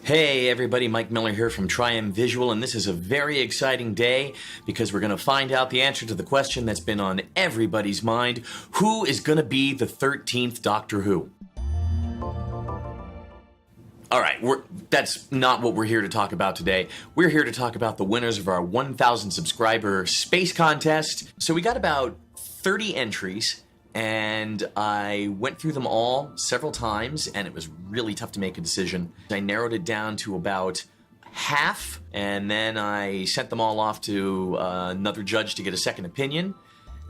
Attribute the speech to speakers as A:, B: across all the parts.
A: Hey everybody, Mike Miller here from Triumph Visual, and this is a very exciting day because we're going to find out the answer to the question that's been on everybody's mind. Who is going to be the 13th Doctor Who? Alright, that's not what we're here to talk about today. We're here to talk about the winners of our 1,000 subscriber space contest. So we got about 30 entries, and I went through them all several times, and it was really tough to make a decision. I narrowed it down to about half, and then I sent them all off to another judge to get a second opinion.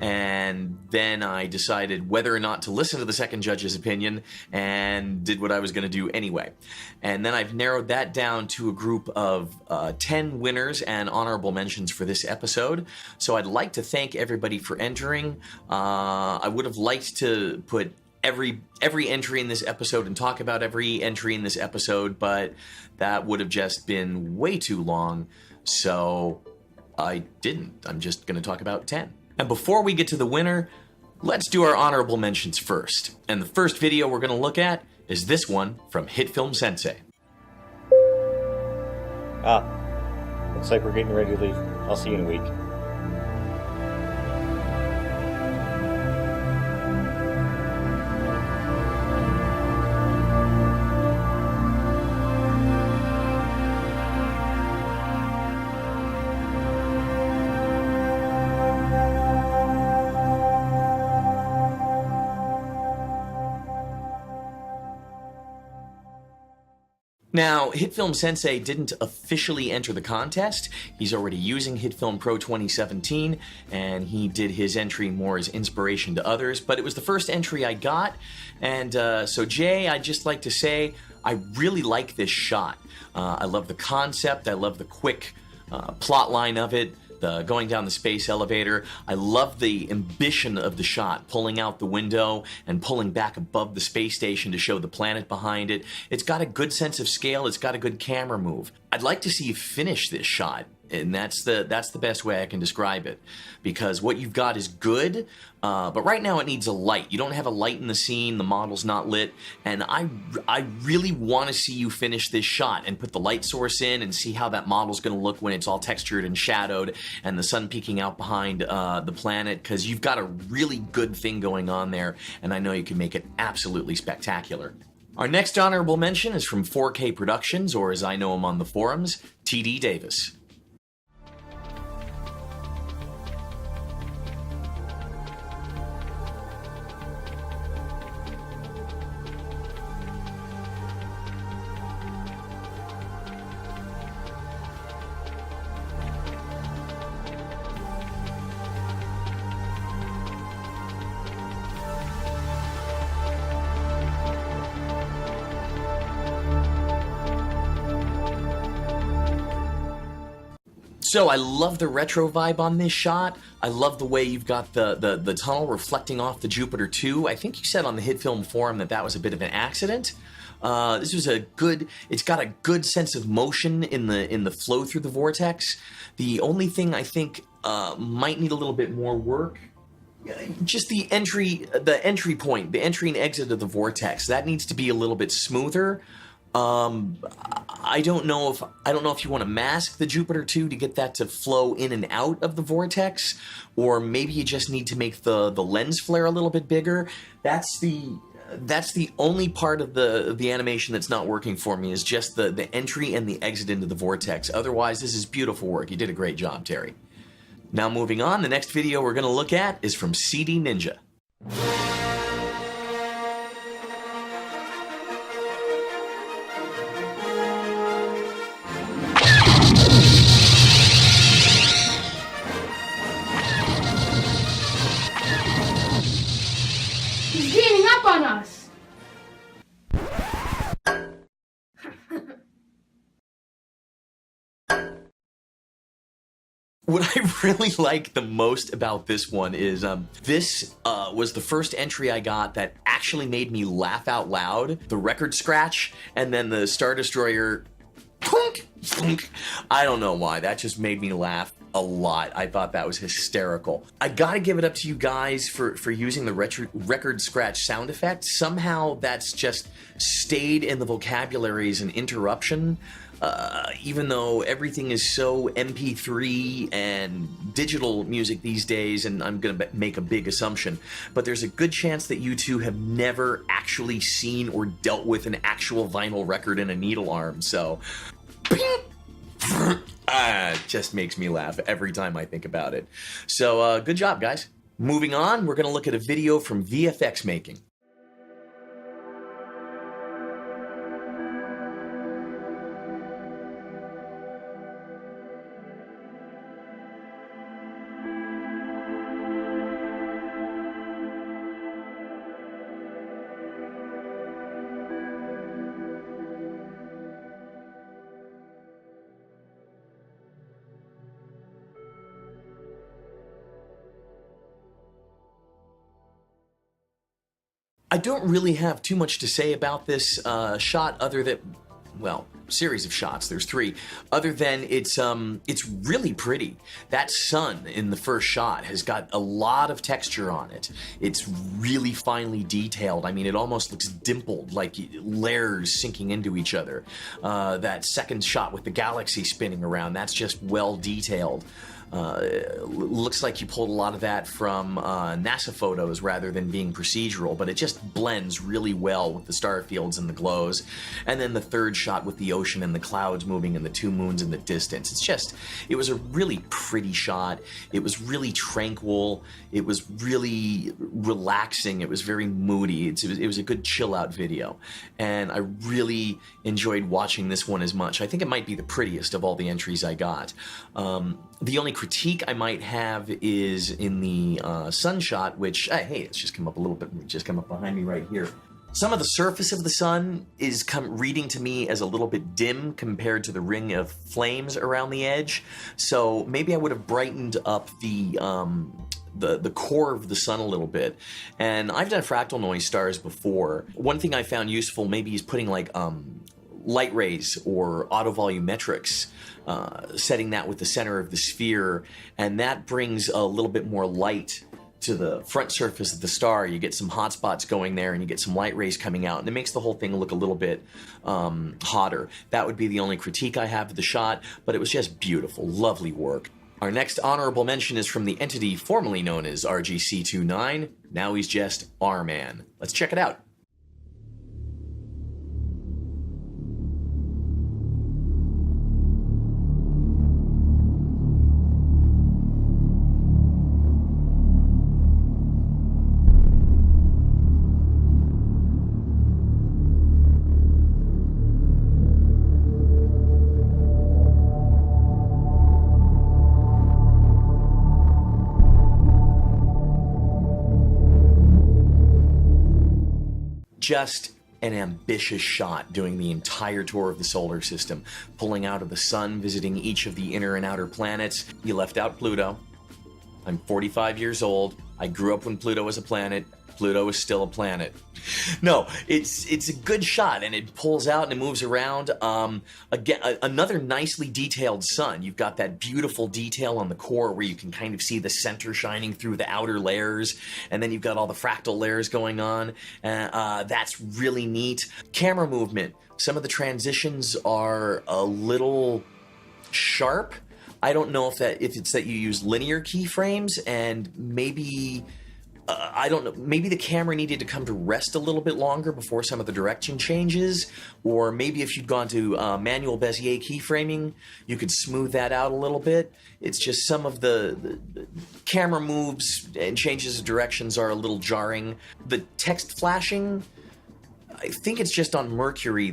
A: And then I decided whether or not to listen to the second judge's opinion and did what I was going to do anyway. And then I've narrowed that down to a group of 10 winners and honorable mentions for this episode. So I'd like to thank everybody for entering. I would have liked to put every entry in this episode and talk about every entry in this episode, but that would have just been way too long. So I didn't. I'm just going to talk about 10. And before we get to the winner, let's do our honorable mentions first. And the first video we're going to look at is this one from Hitfilm Sensei.
B: Looks like we're getting ready to leave. I'll see you in a week.
A: Now, Hitfilm Sensei didn't officially enter the contest. He's already using Hitfilm Pro 2017, and he did his entry more as inspiration to others, but it was the first entry I got, and so Jay, I'd just like to say, I really like this shot. I love the concept, I love the quick plot line of it, the going down the space elevator. I love the ambition of the shot, pulling out the window and pulling back above the space station to show the planet behind it. It's got a good sense of scale, it's got a good camera move. I'd like to see you finish this shot, and that's the best way I can describe it, because what you've got is good, but right now it needs a light. You don't have a light in the scene, the model's not lit, and I really want to see you finish this shot and put the light source in and see how that model's going to look when it's all textured and shadowed and the sun peeking out behind the planet, because you've got a really good thing going on there, and I know you can make it absolutely spectacular. Our next honorable mention is from 4K Productions, or as I know him on the forums, TD Davis. So I love the retro vibe on this shot. I love the way you've got the tunnel reflecting off the Jupiter 2. I think you said on the Hitfilm forum that was a bit of an accident. This was it's got a good sense of motion in the flow through the vortex. The only thing I think might need a little bit more work, just the entry point, the entry and exit of the vortex. That needs to be a little bit smoother. I don't know if you want to mask the Jupiter 2 to get that to flow in and out of the vortex, or maybe you just need to make the lens flare a little bit bigger. That's the only part of the animation that's not working for me, is just the entry and the exit into the vortex. Otherwise, this is beautiful work. You did a great job, Terry. Now moving on, the next video we're going to look at is from CD Ninja.
C: He's ganging up on us!
A: What I really like the most about this one is this was the first entry I got that actually made me laugh out loud. The record scratch and then the Star Destroyer, thunk, thunk. I don't know why, that just made me laugh a lot. I thought that was hysterical. I gotta give it up to you guys for using the record scratch sound effect. Somehow that's just stayed in the vocabulary as an interruption. Even though everything is so MP3 and digital music these days, and I'm gonna make a big assumption, but there's a good chance that you two have never actually seen or dealt with an actual vinyl record in a needle arm, so it just makes me laugh every time I think about it. So good job, guys. Moving on, we're gonna look at a video from VFX making. I don't really have too much to say about this shot other than, well, series of shots, there's 3, other than it's really pretty. That sun in the first shot has got a lot of texture on it. It's really finely detailed. I mean, it almost looks dimpled, like layers sinking into each other. That second shot with the galaxy spinning around, that's just well detailed. Looks like you pulled a lot of that from NASA photos rather than being procedural, but it just blends really well with the star fields and the glows. And then the third shot with the ocean and the clouds moving and the 2 moons in the distance. It was a really pretty shot. It was really tranquil. It was really relaxing. It was very moody. It was a good chill out video. And I really enjoyed watching this one as much. I think it might be the prettiest of all the entries I got. The only critique I might have is in the sun shot, which, hey, it's just come up a little bit, just come up behind me right here. Some of the surface of the sun is reading to me as a little bit dim compared to the ring of flames around the edge. So maybe I would have brightened up the core of the sun a little bit. And I've done fractal noise stars before. One thing I found useful maybe is putting like light rays or autovolumetrics, setting that with the center of the sphere, and that brings a little bit more light to the front surface of the star. You get some hot spots going there and you get some light rays coming out, and it makes the whole thing look a little bit hotter. That would be the only critique I have of the shot, but it was just beautiful, lovely work. Our next honorable mention is from the entity formerly known as RGC29. Now he's just R-Man. Let's check it out. Just an ambitious shot doing the entire tour of the solar system, pulling out of the sun, visiting each of the inner and outer planets. You left out Pluto. I'm 45 years old. I grew up when Pluto was a planet. Pluto is still a planet. No, it's a good shot, and it pulls out and it moves around. Again, another nicely detailed sun. You've got that beautiful detail on the core where you can kind of see the center shining through the outer layers, and then you've got all the fractal layers going on. That's really neat. Camera movement. Some of the transitions are a little sharp. I don't know if it's that you use linear keyframes, and maybe I don't know, maybe the camera needed to come to rest a little bit longer before some of the direction changes, or maybe if you'd gone to manual Bezier keyframing, you could smooth that out a little bit. It's just some of the camera moves and changes of directions are a little jarring. The text flashing, I think it's just on Mercury.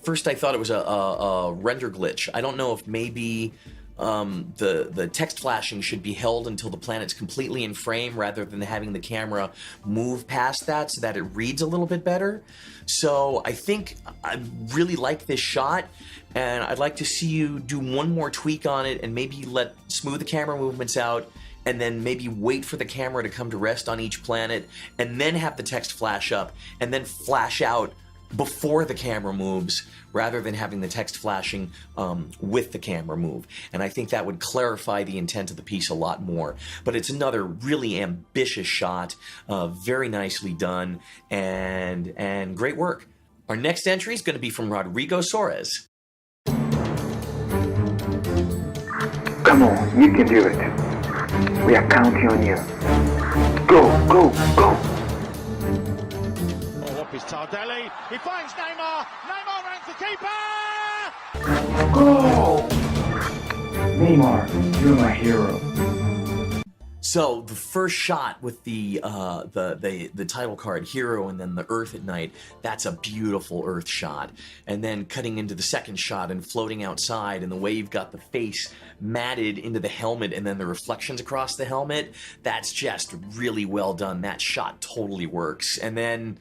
A: First I thought it was a render glitch. I don't know if maybe the text flashing should be held until the planet's completely in frame rather than having the camera move past that so that it reads a little bit better. So I think I really like this shot, and I'd like to see you do one more tweak on it and maybe smooth the camera movements out, and then maybe wait for the camera to come to rest on each planet, and then have the text flash up, and then flash out before the camera moves rather than having the text flashing with the camera move. And I think that would clarify the intent of the piece a lot more. But it's another really ambitious shot, very nicely done, and great work. Our next entry is going to be from Rodrigo Soares.
D: Come on, you can do it. We are counting on you. Go, go, go!
E: Oh, up is Tardelli. He finds Neymar. Neymar runs the keeper.
D: Go! Neymar, you're my hero.
A: So the first shot with the title card, Hero, and then the Earth at night, that's a beautiful Earth shot. And then cutting into the second shot and floating outside, and the way you've got the face matted into the helmet and then the reflections across the helmet, that's just really well done. That shot totally works. And then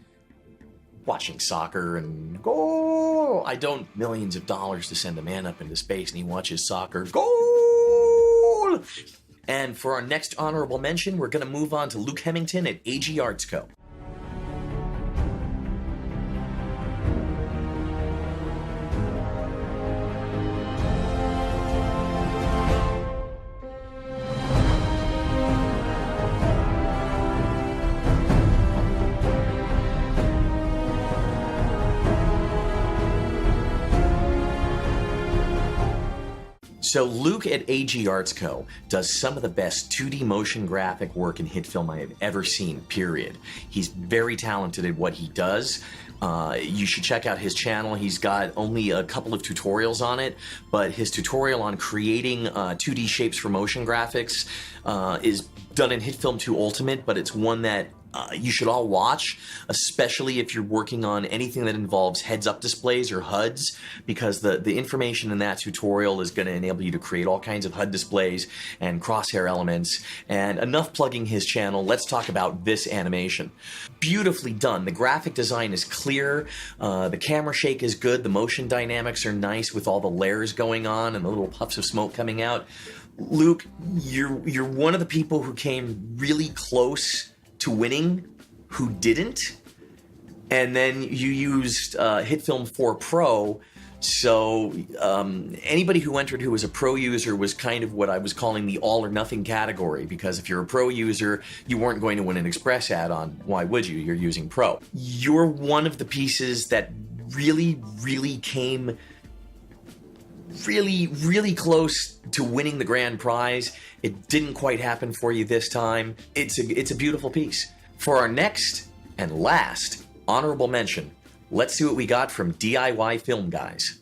A: watching soccer and goal. I don't millions of dollars to send a man up into space and he watches soccer. Goal! And for our next honorable mention, we're going to move on to Luke Hemmington at AG Arts Co. So Luke at AG Arts Co. does some of the best 2D motion graphic work in Hitfilm I have ever seen, period. He's very talented at what he does. You should check out his channel. He's got only a couple of tutorials on it, but his tutorial on creating 2D shapes for motion graphics is done in Hitfilm 2 Ultimate, but it's one that you should all watch, especially if you're working on anything that involves heads-up displays or HUDs, because the information in that tutorial is going to enable you to create all kinds of HUD displays and crosshair elements. And enough plugging his channel, let's talk about this animation. Beautifully done. The graphic design is clear, the camera shake is good, the motion dynamics are nice with all the layers going on and the little puffs of smoke coming out. Luke, you're one of the people who came really close to winning, who didn't, and then you used Hitfilm 4 Pro, so anybody who entered who was a pro user was kind of what I was calling the all or nothing category, because if you're a pro user, you weren't going to win an Express add-on. Why would you? You're using Pro. You're one of the pieces that really came really close to winning the grand prize. It didn't quite happen for you this time. It's a beautiful piece. For our next and last honorable mention, let's see what we got from DIY Film Guys.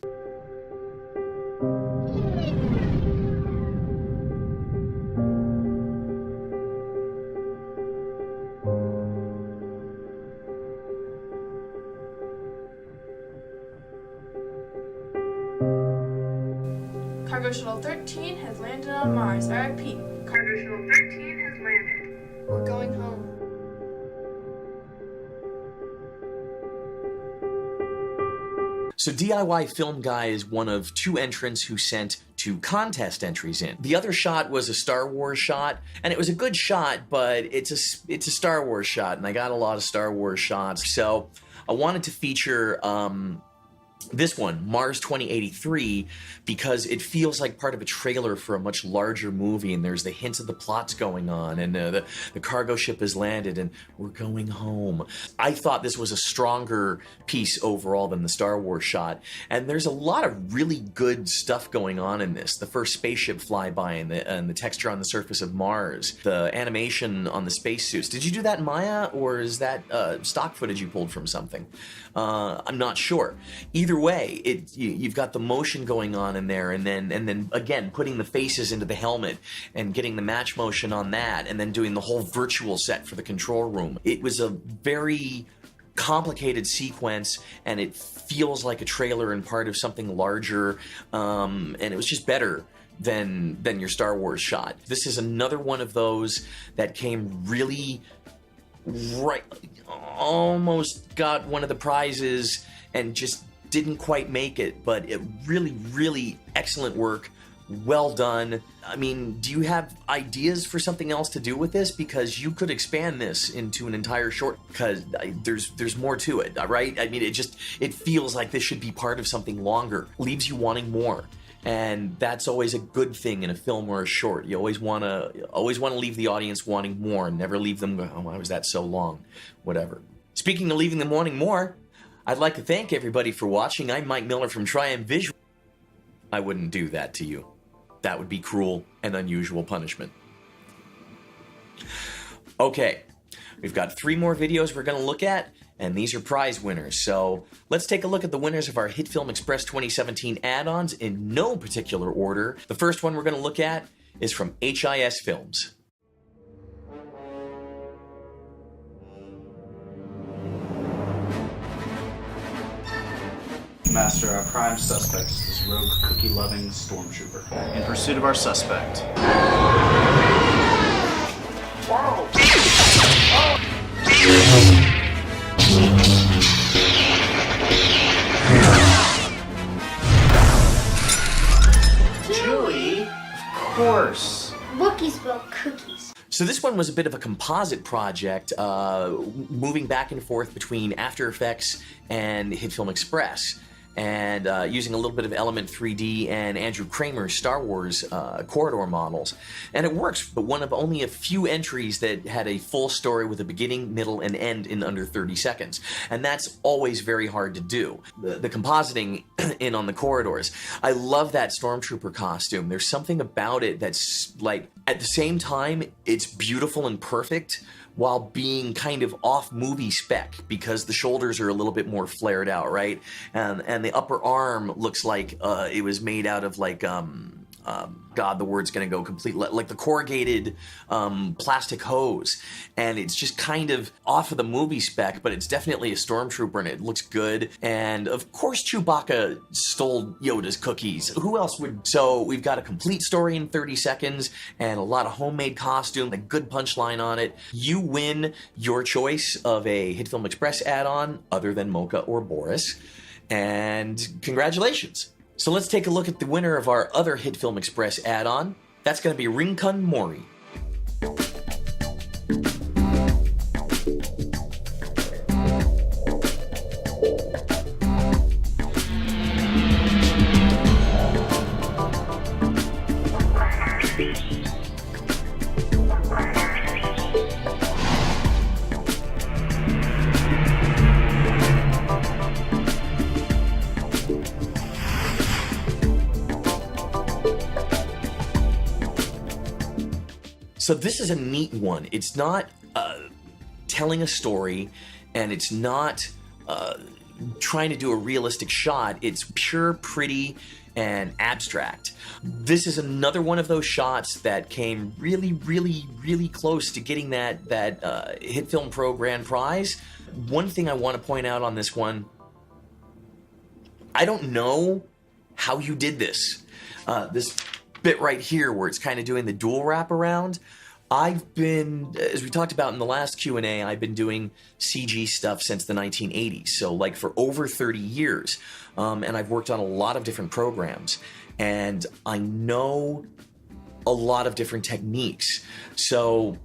C: Cargo Shuttle 13 has landed on Mars. I repeat, Cargo Shuttle 13 has landed. We're going home.
A: So DIY Film Guy is one of two entrants who sent two contest entries in. The other shot was a Star Wars shot, and it was a good shot, but it's a Star Wars shot, and I got a lot of Star Wars shots, so I wanted to feature this one, Mars 2083, because it feels like part of a trailer for a much larger movie, and there's the hints of the plots going on, and the cargo ship has landed, and we're going home. I thought this was a stronger piece overall than the Star Wars shot, and there's a lot of really good stuff going on in this. The first spaceship flyby and the texture on the surface of Mars, the animation on the spacesuits. Did you do that in Maya, or is that stock footage you pulled from something? I'm not sure. Either way, you've got the motion going on in there, and then again putting the faces into the helmet and getting the match motion on that, and then doing the whole virtual set for the control room. It was a very complicated sequence, and it feels like a trailer and part of something larger, and it was just better than your Star Wars shot. This is another one of those that came really right, almost got one of the prizes and just didn't quite make it, but it really excellent work well done. I mean, do you have ideas for something else to do with this? Because you could expand this into an entire short, because there's more to it, right? I mean, it feels like this should be part of something longer, leaves you wanting more. And that's always a good thing in a film or a short. You always want to leave the audience wanting more, and never leave them going, oh, why was that so long? Whatever. Speaking of leaving them wanting more, I'd like to thank everybody for watching. I'm Mike Miller from Triumph Visual. I wouldn't do that to you. That would be cruel and unusual punishment. Okay, we've got 3 more videos we're going to look at, and these are prize winners. So let's take a look at the winners of our Hitfilm Express 2017 add-ons in no particular order. The first one we're going to look at is from HIS Films.
F: Master, our prime suspect is this rogue cookie-loving stormtrooper. In pursuit of our suspect. Julie? Of course.
G: Wookiees spell cookies.
A: So this one was a bit of a composite project, moving back and forth between After Effects and Hitfilm Express, and using a little bit of Element 3D and Andrew Kramer's Star Wars corridor models. And it works, but one of only a few entries that had a full story with a beginning, middle, and end in under 30 seconds. And that's always very hard to do. The compositing in on the corridors. I love that Stormtrooper costume. There's something about it that's like, at the same time, it's beautiful and perfect, while being kind of off movie spec, because the shoulders are a little bit more flared out, right? And the upper arm looks like it was made out of like, God, the word's gonna go completely, like the corrugated plastic hose. And it's just kind of off of the movie spec, but it's definitely a Stormtrooper and it looks good. And of course Chewbacca stole Yoda's cookies. Who else would? So we've got a complete story in 30 seconds and a lot of homemade costume, a good punchline on it. You win your choice of a Hitfilm Express add-on other than Mocha or Boris. And congratulations. So let's take a look at the winner of our other Hitfilm Express add-on. That's going to be Rincon Mori. So this is a neat one. It's not telling a story, and it's not trying to do a realistic shot. It's pure, pretty, and abstract. This is another one of those shots that came really, really, really close to getting that Hitfilm Pro Grand Prize. One thing I want to point out on this one, I don't know how you did this. This bit right here where it's kind of doing the dual wraparound. I've been, as we talked about in the last Q&A, I've been doing CG stuff since the 1980s, so like for over 30 years, and I've worked on a lot of different programs, and I know a lot of different techniques. So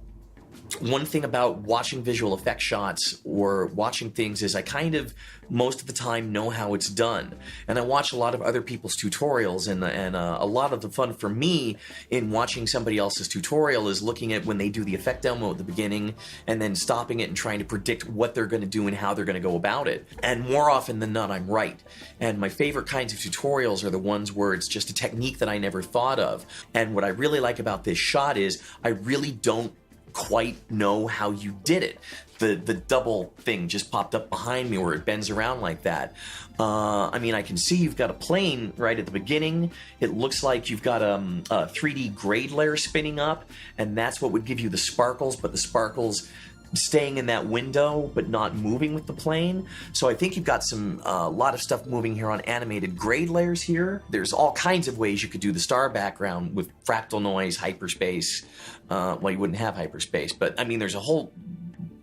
A: one thing about watching visual effect shots or watching things is I kind of, most of the time, know how it's done. And I watch a lot of other people's tutorials, and a lot of the fun for me in watching somebody else's tutorial is looking at when they do the effect demo at the beginning and then stopping it and trying to predict what they're going to do and how they're going to go about it. And more often than not, I'm right. And my favorite kinds of tutorials are the ones where it's just a technique that I never thought of. And what I really like about this shot is I really don't quite know how you did it. The double thing just popped up behind me where it bends around like that. I mean, I can see you've got a plane right at the beginning. It looks like you've got a 3D grade layer spinning up, and that's what would give you the sparkles, but the sparkles staying in that window but not moving with the plane. So I think you've got some a lot of stuff moving here on animated grade layers here. There's all kinds of ways you could do the star background with fractal noise, hyperspace. Well, you wouldn't have hyperspace, but I mean there's a whole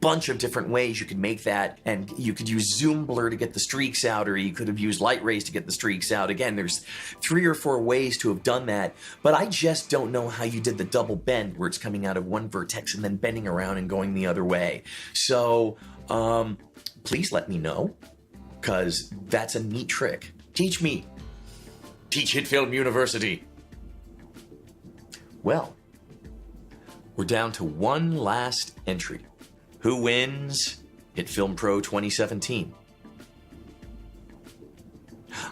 A: bunch of different ways you could make that, and you could use zoom blur to get the streaks out, or you could have used light rays to get the streaks out. Again, there's 3 or 4 ways to have done that, but I just don't know how you did the double bend where it's coming out of one vertex and then bending around and going the other way. So please let me know, because that's a neat trick. Teach me. Teach Hitfilm University. Well, we're down to one last entry. Who wins Hitfilm Pro 2017?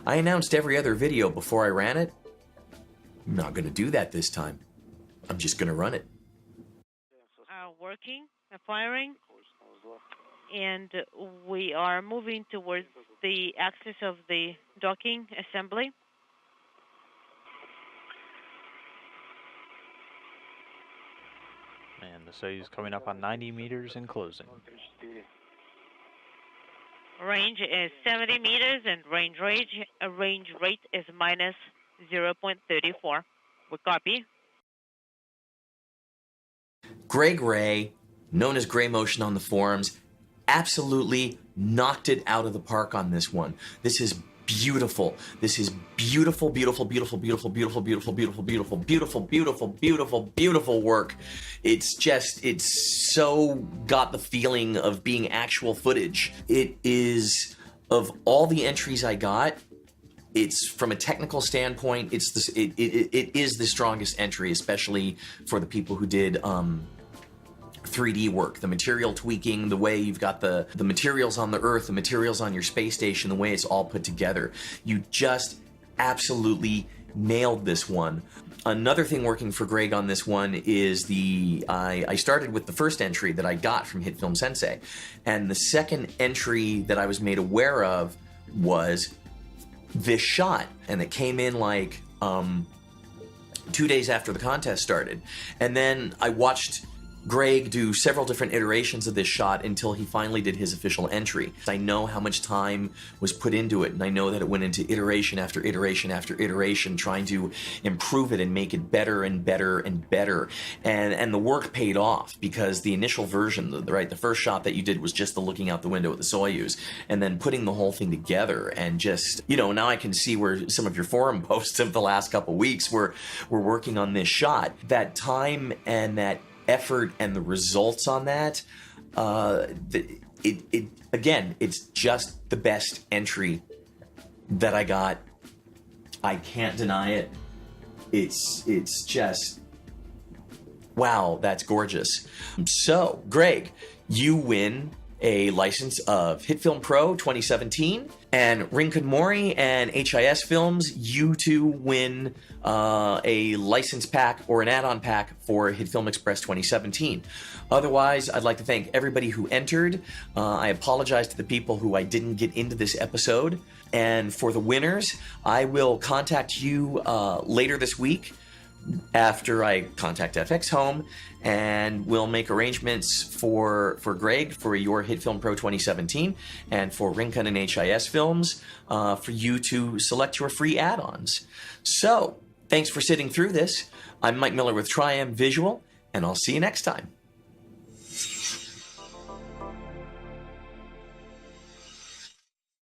A: I announced every other video before I ran it. I'm not going to do that this time. I'm just going to run it.
H: Working, firing, and we are moving towards the axis of the docking assembly.
I: And the Soyuz coming up on 90 meters and closing.
H: Range is 70 meters and range rate is minus 0.34. We copy.
A: Greg Ray, known as Gray Motion on the forums, absolutely knocked it out of the park on this one. This is beautiful. This is beautiful, beautiful, beautiful, beautiful, beautiful, beautiful, beautiful, beautiful, beautiful, beautiful, beautiful, beautiful work. It's so got the feeling of being actual footage. It is, of all the entries I got, it's, from a technical standpoint, it is the strongest entry, especially for the people who did 3D work, the material tweaking, the way you've got the materials on the Earth, the materials on your space station, the way it's all put together. You just absolutely nailed this one. Another thing working for Greg on this one is I started with the first entry that I got from Hitfilm Sensei, and the second entry that I was made aware of was this shot, and it came in like 2 days after the contest started. And then I watched Greg do several different iterations of this shot until he finally did his official entry. I know how much time was put into it, and I know that it went into iteration after iteration after iteration, trying to improve it and make it better and better and better. And the work paid off, because the initial version, the first shot that you did was just the looking out the window at the Soyuz, and then putting the whole thing together, and just, you know, now I can see where some of your forum posts of the last couple weeks were working on this shot. That time and that effort and the results on that, again, it's just the best entry that I got. I can't deny it. It's just, wow, that's gorgeous. So, Greg, you win a license of Hitfilm Pro 2017, and Rincon Mori and HIS Films, you two win a license pack or an add-on pack for Hitfilm Express 2017. Otherwise, I'd like to thank everybody who entered. I apologize to the people who I didn't get into this episode. And for the winners, I will contact you later this week after I contact FX Home, and we'll make arrangements for Greg for your Hitfilm Pro 2017, and for Rincon and HIS Films for you to select your free add-ons. So, thanks for sitting through this. I'm Mike Miller with Triam Visual, and I'll see you next time.